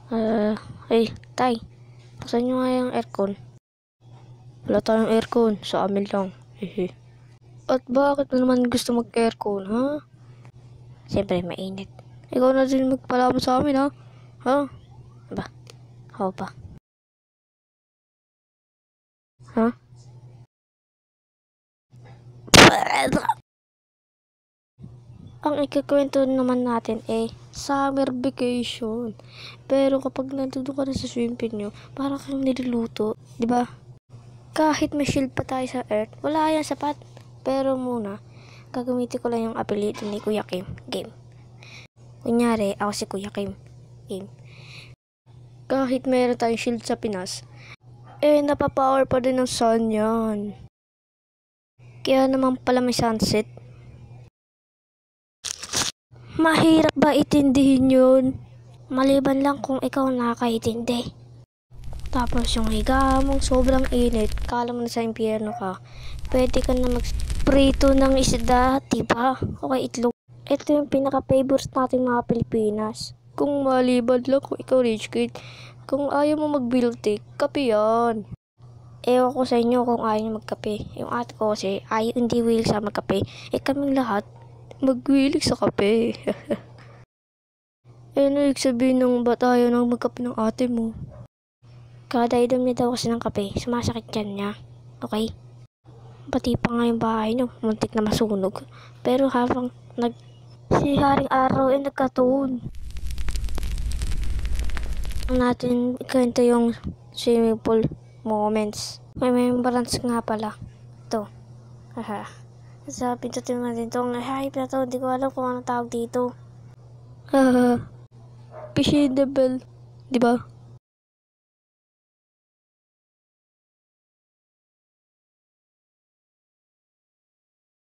Ay, tay, buksan nyo nga yung aircon. Wala tayong aircon, sa amin lang. Hehe. At bakit mo naman gusto mag-aircon, ha? Siyempre, mainit. Ikaw na din magpalaban sa amin, ha? Ha? Ba? Ako pa. Ha? Ang ikakwento naman natin summer vacation. Pero kapag nandun ka na sa swimming pool nyo, parang kang niluluto, di ba? Kahit may shield pa tayo sa earth, wala yan sapat. Pero muna, gagamitin ko lang yung apelido ni Kuya Kim. Game. Kunyari, ako si Kuya Kim. Game. Kahit mayroon tayong shield sa Pinas, napapower pa din ng sun yan. Kaya naman pala may sunset. Mahirap ba itindihin yun? Maliban lang kung ikaw nakakaintindi. Tapos yung higa mong sobrang init, kala mo na sa impyerno ka, pwede ka na magprito ng isda, diba? Okay, itlog. Ito yung pinaka-favorites natin mga Pilipinas. Kung maliban lang kung ikaw rich kid, kung ayaw mo mag-milk tea, kape yan. Ewan ko sa inyo kung ayaw nyo magkape. Yung ate ko kasi hindi willing sa magkape. Kaming lahat, magwilig sa kape. Ano ibig sabihin nung ba't ayaw nang magkape ng ate mo? Kada inom niya daw kasi ng kape, sumasakit yan niya. Okay? Pati pa nga yung bahay niyo, muntik na masunog. Pero habang si Haring Araw nagkatuon. Natin ikwento yung swimming pool moments. May remembrance nga pala. Ito. Haha. Sa pintutin natin itong hype na to. Hindi ko alam kung ano tawag dito. Haha. Fish in the bell. Diba?